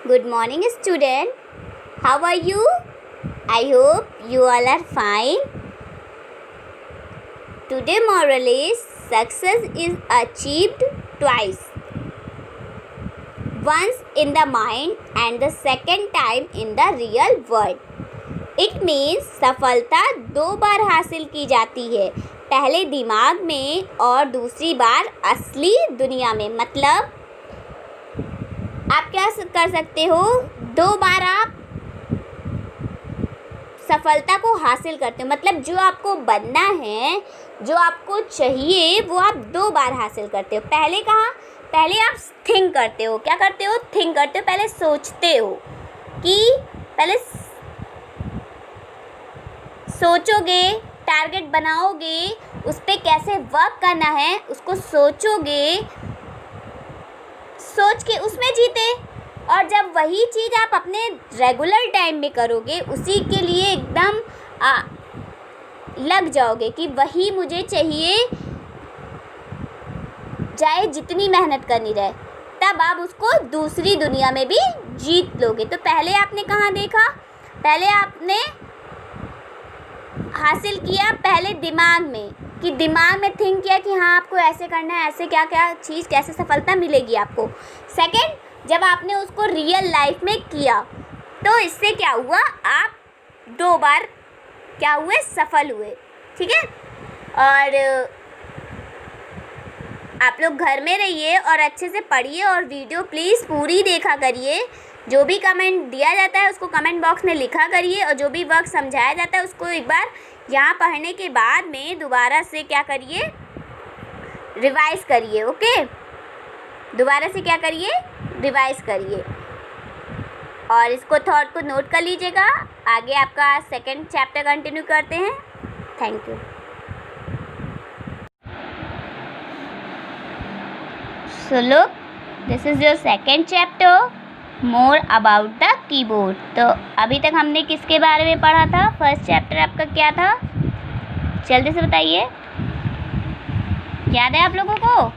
Good morning, student. How are you? I hope you all are fine. Today moral is success is achieved twice. Once in the mind and the second time in the real world. It means सफलता 2 बार हासिल की जाती है, पहले दिमाग में और दूसरी बार असली दुनिया में। मतलब आप क्या कर सकते हो, 2 बार आप सफलता को हासिल करते हो। मतलब जो आपको बनना है, जो आपको चाहिए, वो आप 2 बार हासिल करते हो। पहले कहाँ, पहले आप थिंक करते हो। क्या करते हो? थिंक करते हो। पहले सोचते हो कि पहले सोचोगे, टारगेट बनाओगे, उस पर कैसे वर्क करना है उसको सोचोगे, सोच के उसमें जीते। और जब वही चीज़ आप अपने रेगुलर टाइम में करोगे, उसी के लिए एकदम लग जाओगे कि वही मुझे चाहिए, चाहे जितनी मेहनत करनी रहे, तब आप उसको दूसरी दुनिया में भी जीत लोगे। तो पहले आपने कहाँ देखा? पहले आपने हासिल किया पहले दिमाग में, कि दिमाग में थिंक किया कि हाँ आपको ऐसे करना है, ऐसे क्या क्या चीज़, कैसे सफलता मिलेगी आपको। सेकंड, जब आपने उसको रियल लाइफ में किया, तो इससे क्या हुआ, आप 2 बार क्या हुए, सफल हुए। ठीक है। और आप लोग घर में रहिए और अच्छे से पढ़िए और वीडियो प्लीज़ पूरी देखा करिए। जो भी कमेंट दिया जाता है उसको कमेंट बॉक्स में लिखा करिए, और जो भी वर्क समझाया जाता है उसको एक बार यहाँ पढ़ने के बाद में दोबारा से क्या करिए, रिवाइज करिए। ओके, दोबारा से क्या करिए, रिवाइज करिए। और इसको थॉट को नोट कर लीजिएगा। आगे आपका सेकंड चैप्टर कंटिन्यू करते हैं। Thank you. So look, this is your second chapter, more about the keyboard. तो अभी तक हमने किसके बारे में पढ़ा था? फर्स्ट चैप्टर आपका क्या था, जल्दी से बताइए, याद है आप लोगों को?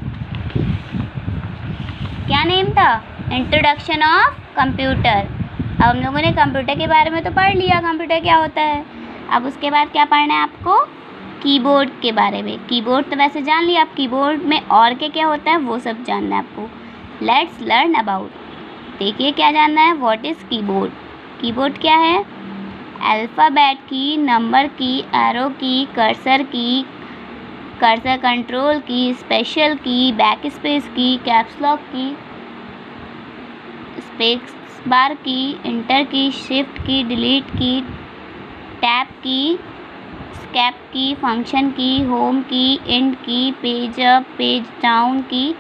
क्या नेम था? Introduction of computer. अब हम लोगों ने कंप्यूटर के बारे में तो पढ़ लिया, कंप्यूटर क्या होता है। अब उसके बाद क्या पढ़ना है आपको? कीबोर्ड के बारे में। कीबोर्ड तो वैसे जान लिया आप, कीबोर्ड में और क्या होता है वो सब जानना है आपको। Let's learn about. देखिए क्या जानना है, व्हाट इज़ कीबोर्ड। कीबोर्ड क्या है? अल्फ़ाबेट की, नंबर की, एरो की, कर्सर की, कर्सर कंट्रोल की, स्पेशल की, बैक स्पेस की, कैप्स लॉक की, स्पेस बार की, इंटर की, शिफ्ट की, डिलीट की, टैब की, स्केप की, फंक्शन की, होम की, एंड की, पेज अप, पेज डाउन की,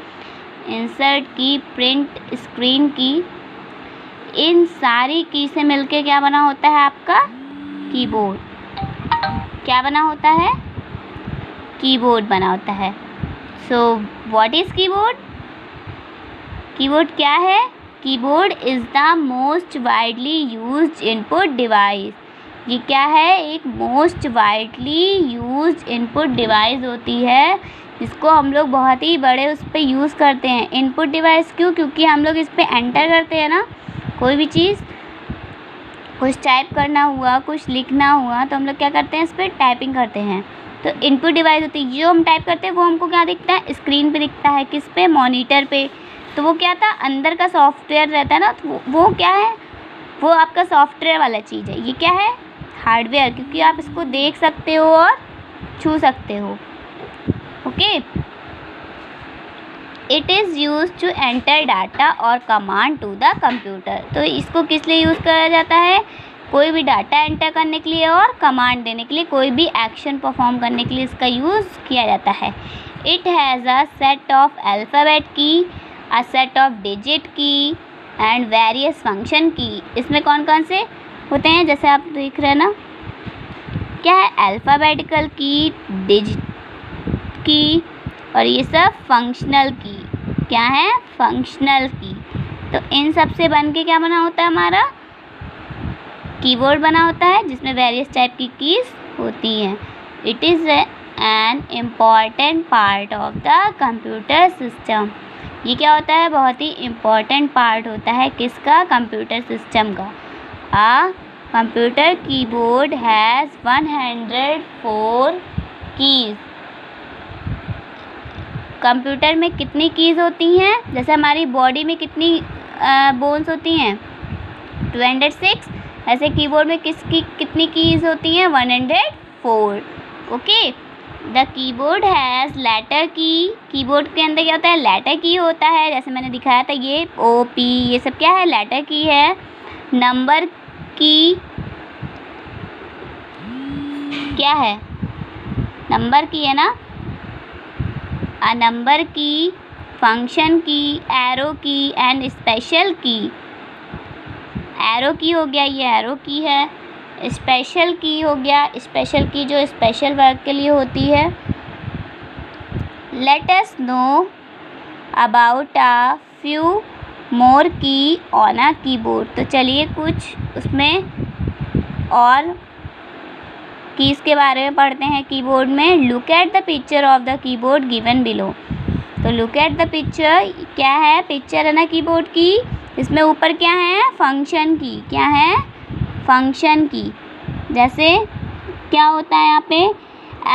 इंसर्ट की, प्रिंट स्क्रीन की। इन सारी की से मिलके क्या बना होता है आपका कीबोर्ड। क्या बना होता है? कीबोर्ड बना होता है। So what is keyboard? Keyboard क्या है? Keyboard is the most widely used input device. ये क्या है? एक most widely used input device होती है, जिसको हम लोग बहुत ही बड़े उस पर यूज़ करते हैं। इनपुट डिवाइस क्यों? क्योंकि हम लोग इस पर एंटर करते हैं ना, कोई भी चीज़, कुछ टाइप करना हुआ, कुछ लिखना हुआ, तो हम लोग क्या करते हैं, इस पर टाइपिंग करते हैं। तो इनपुट डिवाइस होती है, जो हम टाइप करते हैं वो हमको क्या दिखता है, स्क्रीन पे दिखता है। किस पे? मॉनिटर पे। तो वो क्या था, अंदर का सॉफ्टवेयर रहता है ना, तो वो क्या है, वो आपका सॉफ्टवेयर वाला चीज़ है। ये क्या है? हार्डवेयर, क्योंकि आप इसको देख सकते हो और छू सकते हो। Okay. It is use to enter data और कमांड टू द कंप्यूटर। तो इसको किस लिए यूज़ करा जाता है? कोई भी डाटा एंटर करने के लिए और कमांड देने के लिए, कोई भी एक्शन परफॉर्म करने के लिए इसका यूज़ किया जाता है। It has a set of alphabet की, अ सेट ऑफ डिजिट की एंड वेरियस फंक्शन की। इसमें कौन कौन से होते हैं, जैसे आप देख रहे हैं ना, क्या है, अल्फ़ाबेटिकल की, डिजिट की, और ये सब फंक्शनल की। क्या है? फंक्शनल की। तो इन सब से बन के क्या बना होता है हमारा कीबोर्ड बना होता है, जिसमें वेरियस टाइप की कीज़ होती हैं। It is an important part of the computer system. ये क्या होता है, बहुत ही इम्पॉर्टेंट पार्ट होता है किसका, कंप्यूटर सिस्टम का। आ computer keyboard has 104 keys. Computer में कितनी कीज़ होती हैं, जैसे हमारी बॉडी में कितनी बोन्स होती हैं 206, ऐसे कीबोर्ड में कितनी कीज़ होती हैं 104। Okay, the keyboard has letter key. Keyboard के अंदर क्या होता है, लेटर की होता है, जैसे मैंने दिखाया था ये OP, ये सब क्या है, लेटर की है। नंबर की क्या है, नंबर की है ना, नंबर की, फंक्शन की, एरो की एंड स्पेशल की। एरो की हो गया, ये एरो की है। स्पेशल की हो गया, स्पेशल की जो स्पेशल वर्क के लिए होती है। Let us know about a few more की ऑन अ कीबोर्ड। तो चलिए कुछ उसमें और कीज़ के बारे में पढ़ते हैं कीबोर्ड में। Look at the picture of the keyboard given below. तो लुक एट द पिक्चर, क्या है, पिक्चर है ना कीबोर्ड की, इसमें ऊपर क्या है, फंक्शन की, क्या है, फंक्शन की। जैसे क्या होता है यहाँ पे,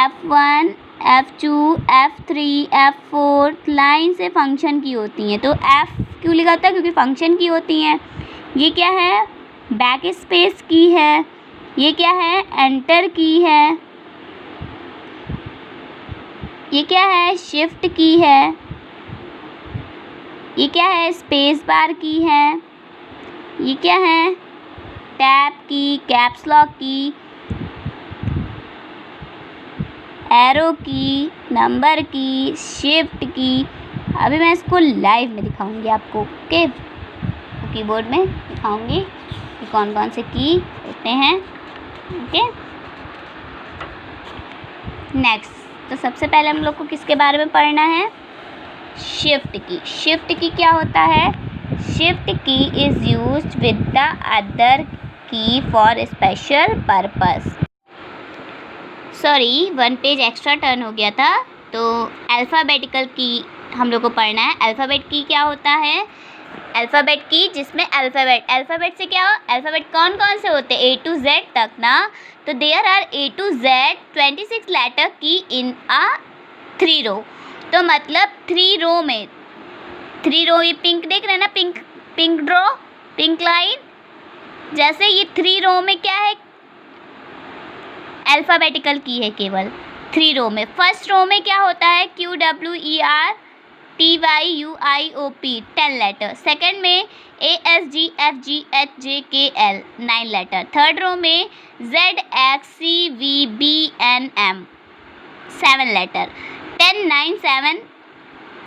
F1 F2 F3 F4 line से फंक्शन की होती हैं। तो F क्यों लिखा होता है, क्योंकि फंक्शन की होती हैं। ये क्या है, बैक स्पेस की है। ये क्या है, एंटर की है। ये क्या है, शिफ्ट की है। ये क्या है, स्पेस बार की है। ये क्या है, टैब की, कैप्स लॉक की, एरो की, नंबर की, शिफ्ट की। अभी मैं इसको लाइव में दिखाऊंगी आपको। ओके, कीबोर्ड में दिखाऊंगी कि कौन कौन से की होते हैं। ओके, नेक्स्ट, तो सबसे पहले हम लोग को किसके बारे में पढ़ना है, शिफ्ट की। शिफ्ट की क्या होता है, shift key is used with the other key for special purpose. Sorry, 1 page extra turn हो गया था। तो अल्फ़ाबेटिकल की हम लोग को पढ़ना है। अल्फ़ाबेट की क्या होता है, अल्फ़ाबेट की जिसमें अल्फ़ाबेट से क्या हो, अल्फ़ाबेट कौन कौन से होते हैं, A to Z तक ना। तो there are A to Z 26 letter key in अ 3 रो। तो मतलब 3 रो में, 3 रो, ये पिंक देख रहे हैं ना, पिंक ड्रॉ, पिंक लाइन, जैसे ये 3 रो में क्या है, अल्फ़ाबेटिकल की है केवल 3 रो में। फर्स्ट रो में क्या होता है, QWERTYUIOP 10 लेटर। सेकंड में ASGFGHJKL 9 लेटर। थर्ड रो में ZXCVBNM 7 लेटर। 10 9 7।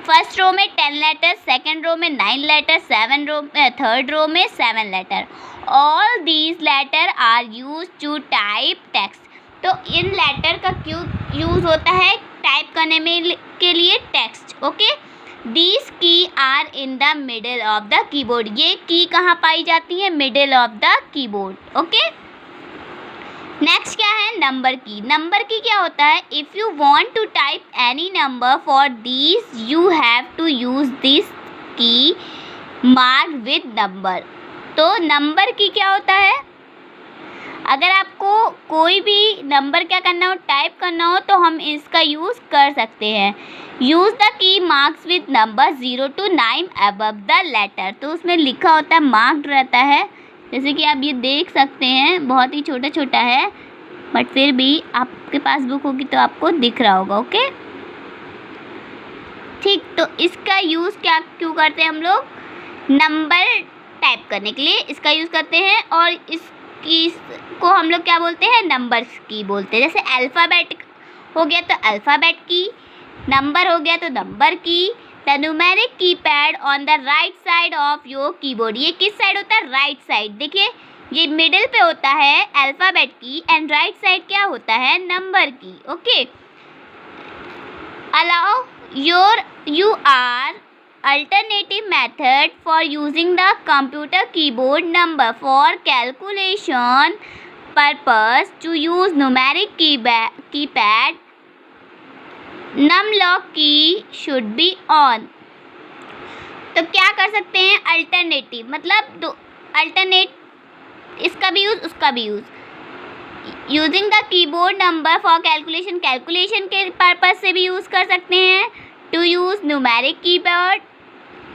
फर्स्ट रो में 10 लेटर, सेकंड रो में 9 लेटर, थर्ड रो में 7 letter. All these letter are use to type text. तो इन लेटर का क्यों यूज़ होता है, टाइप करने में के लिए text. Okay, these key are in the middle of the keyboard. ये की कहाँ पाई जाती है, middle of the keyboard. Okay, next क्या है, नंबर की। नंबर की क्या होता है, if you want to type any number for these you have to use this key mark with number. तो नंबर की क्या होता है, अगर आपको कोई भी नंबर क्या करना हो, टाइप करना हो, तो हम इसका यूज़ कर सकते हैं। Use the key marks with number 0 to 9 above the letter. तो उसमें लिखा होता है, मार्क्ड रहता है, जैसे कि आप ये देख सकते हैं, बहुत ही छोटा छोटा है, बट फिर भी आपके पास बुक होगी तो आपको दिख रहा होगा। ओके, ठीक, तो इसका यूज़ क्या क्यों करते हैं हम लोग, नंबर टाइप करने के लिए इसका यूज़ करते हैं। और इसकी को हम लोग क्या बोलते हैं, नंबर्स की बोलते हैं। जैसे अल्फ़ाबेट हो गया तो अल्फ़ाबेट की, नंबर हो गया तो नंबर की। The numeric keypad on the right side of your keyboard. ये किस साइड होता है, राइट साइड। देखिए ये मिडिल पे होता है अल्फ़ाबेट की एंड राइट साइड क्या होता है, नंबर की। Okay, allow you are alternative method for using the computer keyboard number for calculation purpose to use numeric keypad num lock key should be on। तो क्या कर सकते हैं, अल्टरनेटिव, मतलब दो अल्टरनेट, इसका भी यूज़ उसका भी use. Using the keyboard number for calculation, calculation के पर्पज से भी यूज़ कर सकते हैं। To use numeric keypad,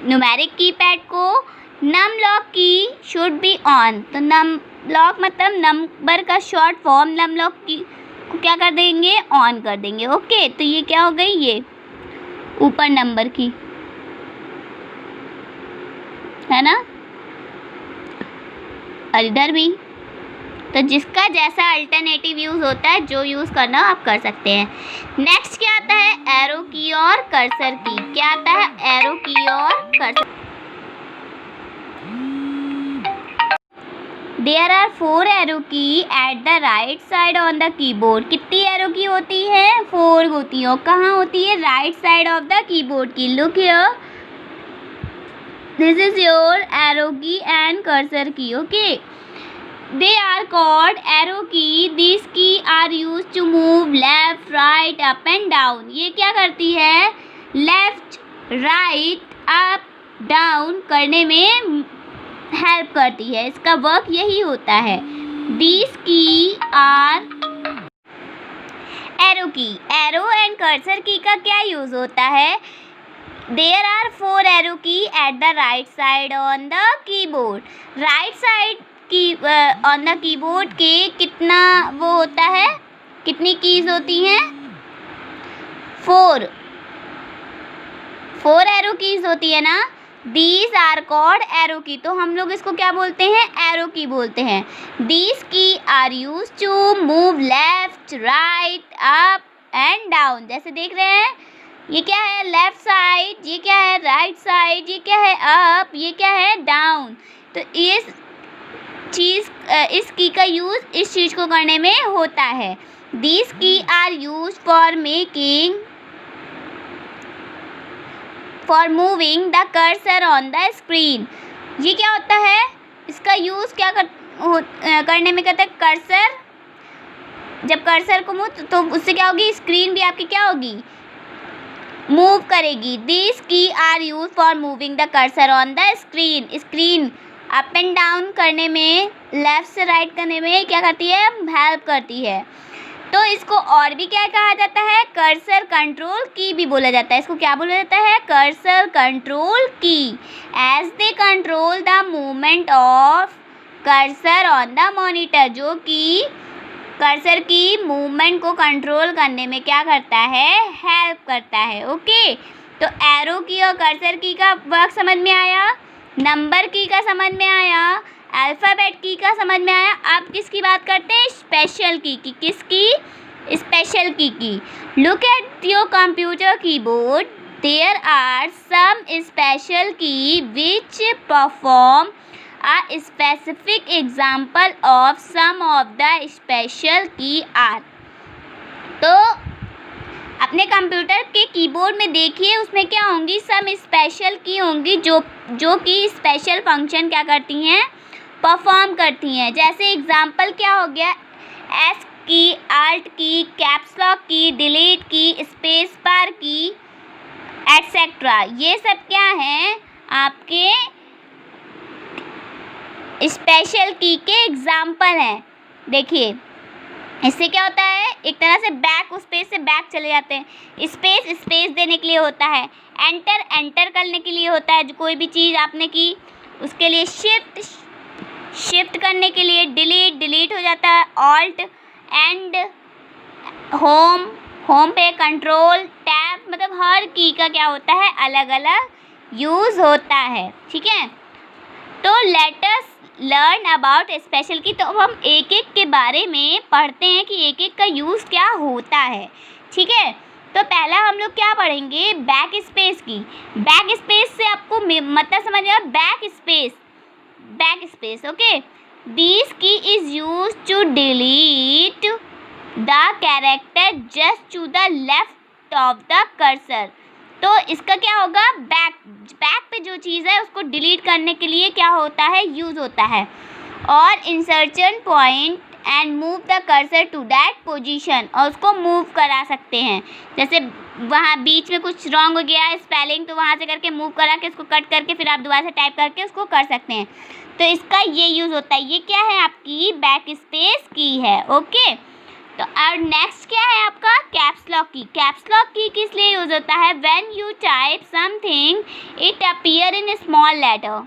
numeric keypad को num lock key should be on, तो नम लॉक मतलब नंबर का short form, num lock key को क्या कर देंगे, ऑन कर देंगे। ओके, तो ये क्या हो गई, ये ऊपर नंबर की है ना, और इधर भी। तो जिसका जैसा अल्टरनेटिव यूज़ होता है, जो यूज़ करना आप कर सकते हैं। नेक्स्ट क्या आता है, एरो की और कर्सर की। क्या आता है, एरो की और कर्सर। देयर आर 4 एरो की at the right side on the keyboard. कितनी एरो की होती है, 4 होती है। और कहाँ होती है, right side of the keyboard की। Look here, this is your arrow key and cursor key. Okay, they are called arrow key. These key are used to move left, right, up and down. ये क्या करती है, left, right, up, down करने में help करती है, इसका work यही होता है। These key are arrow key. arrow and cursor key का क्या यूज़ होता है, there are 4 arrow key at the right side on the keyboard. right side की ऑन द कीबोर्ड के कितना वो होता है, कितनी कीज होती हैं, 4 एरो कीज होती है ना। दीज आर कॉल्ड एरो की, तो हम लोग इसको क्या बोलते हैं, एरो की बोलते हैं। These key are use to move left, right, up and down. जैसे देख रहे हैं, ये क्या है, लेफ्ट साइड, ये क्या है, राइट साइड, ये क्या है, अप, ये क्या है, डाउन। तो इस की का यूज़ इस चीज़ को करने में होता है। These key are use for making, for moving the cursor on the screen. ये क्या होता है, इसका यूज़ क्या करने में करता है, कर्सर, जब कर्सर को मूव तो उससे क्या होगी, स्क्रीन भी आपकी क्या होगी, मूव करेगी। These key are use for moving the cursor on the screen. Screen up and down करने में, लेफ़्ट से राइट करने में क्या करती है, हेल्प करती है। तो इसको और भी क्या कहा जाता है, कर्सर कंट्रोल की भी बोला जाता है। इसको क्या बोला जाता है, cursor control key, as they control the movement of cursor on the monitor, जो कि कर्सर की मूवमेंट को कंट्रोल करने में क्या करता है, हेल्प करता है। ओके, तो एरो की और कर्सर की का वर्क समझ में आया, नंबर की का समझ में आया, अल्फ़ाबेट की का समझ में आया। अब किसकी बात करते हैं, स्पेशल की। किसकी, special key. Look at your computer keyboard, there are some special key which perform a specific example of some of the special key are. तो अपने कंप्यूटर के कीबोर्ड में देखिए, उसमें क्या होंगी, सम स्पेशल की होंगी, जो कि स्पेशल फंक्शन क्या करती हैं, परफॉर्म करती हैं। जैसे एग्जांपल क्या हो गया, एस की, आल्ट की, कैप्स लॉक की, डिलीट की, स्पेस बार की, एटसेट्रा। ये सब क्या हैं, आपके स्पेशल की के एग्जाम्पल हैं। देखिए, इससे क्या होता है, एक तरह से बैक, उस पेज से बैक चले जाते हैं। स्पेस देने के लिए होता है, एंटर करने के लिए होता है, जो कोई भी चीज़ आपने की उसके लिए, शिफ्ट करने के लिए, डिलीट हो जाता है, ऑल्ट एंड होम पे कंट्रोल, टैब, मतलब हर की का क्या होता है, अलग अलग यूज़ होता है। ठीक है, तो let us learn about special की। तो अब हम एक एक के बारे में पढ़ते हैं कि एक एक का यूज़ क्या होता है। ठीक है, तो पहला हम लोग क्या पढ़ेंगे, backspace key. Backspace से आपको मतलब समझ में, backspace. Okay, this key is use to delete the character just to the left of the cursor. तो इसका क्या होगा, बैक पे जो चीज़ है उसको डिलीट करने के लिए क्या होता है, यूज़ होता है। और insertion point and move the cursor to that position, और उसको मूव करा सकते हैं। जैसे वहाँ बीच में कुछ रॉन्ग हो गया है स्पेलिंग, तो वहाँ से करके मूव करा के उसको कट करके फिर आप दोबारा से टाइप करके उसको कर सकते हैं। तो इसका ये यूज़ होता है। ये क्या है आपकी बैक स्पेस की है। ओके, तो और नेक्स्ट क्या है आपका caps lock key. Caps lock key किस लिए यूज़ होता है? When you type something it appear in small letter,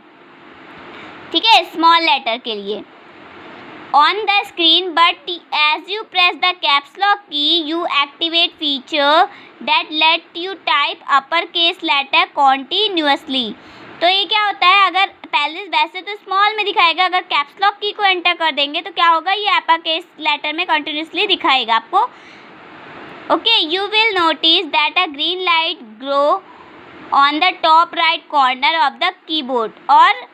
ठीक है, स्मॉल लेटर के लिए on the screen, but as you press the caps lock key you activate feature that let you type uppercase letter continuously। तो ये क्या होता है, अगर पहले वैसे तो स्मॉल में दिखाएगा, अगर कैप्स लॉक की को एंटर कर देंगे तो क्या होगा, ये अपरकेस लेटर में कंटिन्यूसली दिखाएगा आपको। Okay, you will notice that a green light grow on the top right corner of the keyboard. और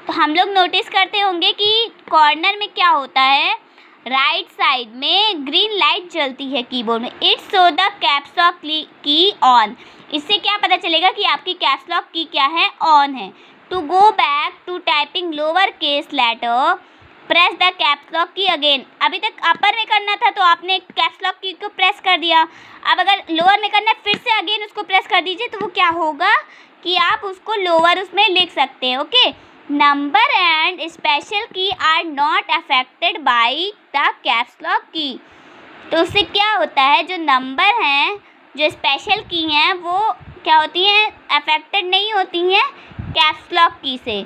हम लोग नोटिस करते होंगे कि कॉर्नर में क्या होता है, राइट साइड में ग्रीन लाइट जलती है कीबोर्ड में। It's show the caps lock की ऑन। इससे क्या पता चलेगा कि आपकी कैप्स लॉक की क्या है, ऑन है। To go back to typing lower case letter press the caps lock key again. अभी तक अपर में करना था तो आपने कैप्स लॉक की को प्रेस कर दिया, अब अगर लोअर में करना है फिर से अगेन उसको प्रेस कर दीजिए, तो वो क्या होगा कि आप उसको लोअर उसमें लिख सकते हैं। Okay, number and special key are not affected by the caps lock key. तो उससे क्या होता है, जो नंबर हैं, जो स्पेशल की हैं, वो क्या होती हैं, अफेक्टेड नहीं होती हैं कैप्स लॉक की से।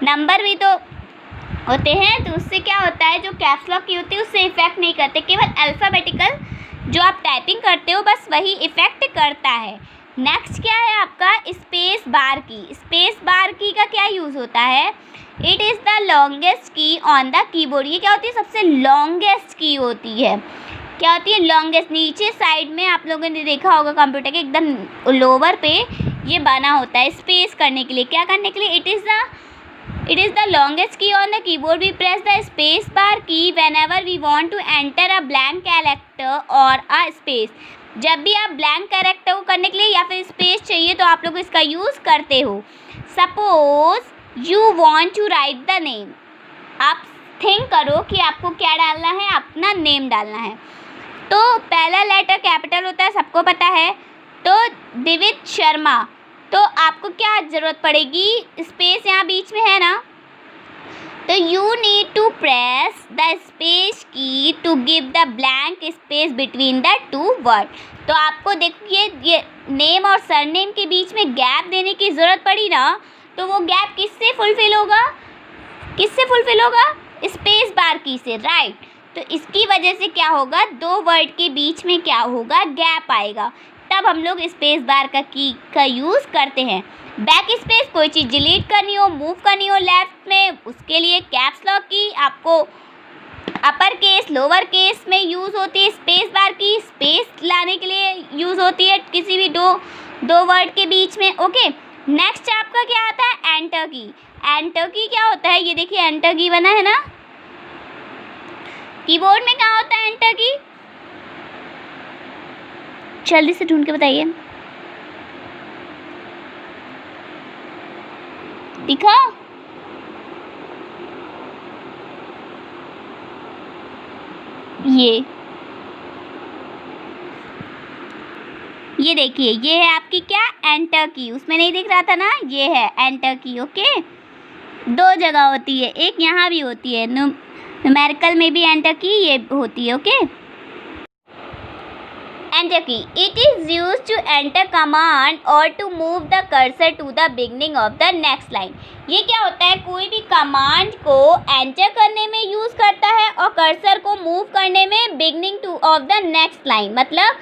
नंबर भी तो होते हैं, तो उससे क्या होता है, जो कैप्स लॉक की होती है उससे इफेक्ट नहीं करते, केवल अल्फ़ाबेटिकल जो आप टाइपिंग करते हो बस वही इफेक्ट करता है। नेक्स्ट क्या है आपका स्पेस बार की। स्पेस बार की का क्या यूज़ होता है, it is the longest key on the keyboard. ये क्या होती है, सबसे लॉन्गेस्ट की होती है। क्या होती है, लॉन्गेस्ट। नीचे साइड में आप लोगों ने देखा होगा कंप्यूटर के एकदम लोअर पे ये बना होता है स्पेस करने के लिए, क्या करने के लिए, it is the longest key on the keyboard. We press the space bar key whenever we want to enter a blank character और अ स्पेस। जब भी आप ब्लैंक कैरेक्टर को करने के लिए या फिर स्पेस चाहिए तो आप लोग इसका यूज़ करते हो। Suppose you want to write the name, आप थिंक करो कि आपको क्या डालना है, अपना नेम डालना है। तो पहला लेटर कैपिटल होता है, सबको पता है, तो दिवित शर्मा। तो आपको क्या ज़रूरत पड़ेगी, स्पेस यहाँ बीच में है ना, तो you need to press the space key to give the blank space between the two word. तो आपको देखिए ये नेम और सरनेम के बीच में गैप देने की ज़रूरत पड़ी ना, तो वो गैप किससे फुलफिल होगा, किससे फुलफिल होगा, स्पेस बार की से, राइट। तो इसकी वजह से क्या होगा, दो वर्ड के बीच में क्या होगा, गैप आएगा, तब हम लोग स्पेस बार का यूज़ करते हैं। बैक स्पेस, कोई चीज़ डिलीट करनी हो, मूव करनी हो लेफ्ट में, उसके लिए कैप्स लॉक की आपको अपर केस लोअर केस में यूज़ होती है। स्पेस बार की स्पेस लाने के लिए यूज़ होती है किसी भी दो वर्ड के बीच में। ओके, नेक्स्ट आपका क्या आता है, एंटर की। एंटर की क्या होता है, ये देखिए एंटर की बना है ना कीबोर्ड में, क्या होता है एंटर की, जल्दी से ढूंढ के बताइए, दिखा, ये देखिए, ये है आपकी क्या, एंटर की। उसमें नहीं दिख रहा था ना, ये है एंटर की। ओके, दो जगह होती है, एक यहाँ भी होती है, न्यूमेरिकल में भी एंटर की ये होती है। Okay, enter key, it is use to enter command और to move the cursor to the beginning of the next line. ये क्या होता है, कोई भी कमांड को एंटर करने में यूज़ करता है और कर्सर को मूव करने में beginning two of the next line. मतलब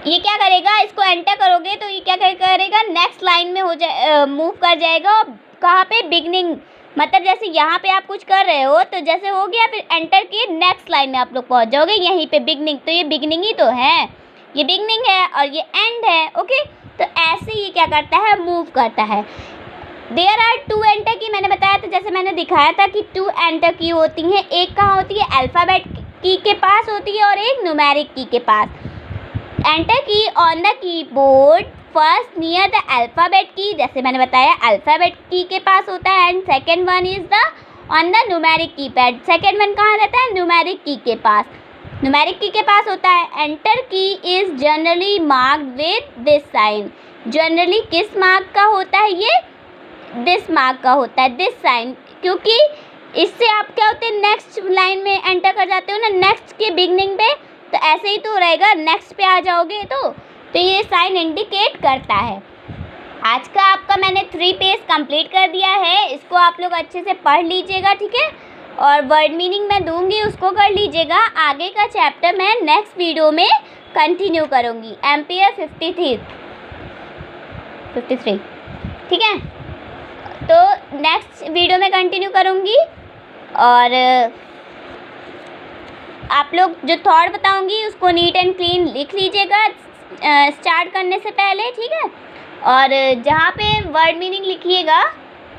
ये क्या करेगा, इसको एंटर करोगे तो ये क्या करेगा, नेक्स्ट लाइन में हो जाए, मूव कर जाएगा। और कहाँ पे, बिगनिंग, मतलब जैसे यहाँ पे आप कुछ कर रहे हो तो जैसे हो गया, फिर एंटर किए नेक्स्ट लाइन में आप लोग पहुँच जाओगे, यहीं पे बिगनिंग। तो ये बिगनिंग ही तो है, ये बिगनिंग है और ये एंड है। ओके, तो ऐसे ये क्या करता है, मूव करता है। देयर आर टू एंटर की, मैंने बताया था, जैसे मैंने दिखाया था कि टू एंटर की होती हैं, एक कहाँ होती है, अल्फ़ाबेट की के पास होती है और एक न्यूमेरिक की के पास। एंटर की on the keyboard first near the alphabet की, जैसे मैंने बताया अल्फ़ाबेट की के पास होता है, and second one is the on the numeric की पैड। सेकेंड वन कहाँ रहता है, न्यूमेरिक की के पास। न्यूमेरिक की के पास होता है enter key is generally marked with this sign. Generally किस मार्क का होता है ये, दिस मार्क का होता है, दिस साइन, क्योंकि इससे आप क्या होते हैं नेक्स्ट लाइन में एंटर कर जाते हो ना, नेक्स्ट के बिगनिंग पे, तो ऐसे ही तो रहेगा, नेक्स्ट पे आ जाओगे तो ये साइन इंडिकेट करता है। आज का आपका मैंने 3 पेज कंप्लीट कर दिया है, इसको आप लोग अच्छे से पढ़ लीजिएगा, ठीक है, और वर्ड मीनिंग मैं दूंगी उसको कर लीजिएगा। आगे का चैप्टर मैं नेक्स्ट वीडियो में कंटिन्यू करूँगी, एम्पियर 53, ठीक है, तो नेक्स्ट वीडियो में कंटिन्यू करूँगी। और आप लोग जो थॉट बताऊंगी उसको नीट एंड क्लीन लिख लीजिएगा स्टार्ट करने से पहले, ठीक है, और जहाँ पे वर्ड मीनिंग लिखिएगा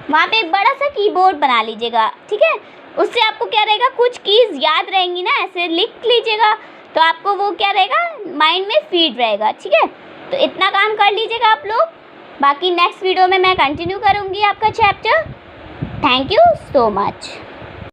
वहाँ पे एक बड़ा सा कीबोर्ड बना लीजिएगा, ठीक है, उससे आपको क्या रहेगा, कुछ कीज़ याद रहेंगी ना, ऐसे लिख लीजिएगा तो आपको वो क्या रहेगा, माइंड में फीड रहेगा, ठीक है, तो इतना काम कर लीजिएगा आप लोग। बाकी नेक्स्ट वीडियो में मैं कंटिन्यू करूँगी आपका chapter. Thank you so much.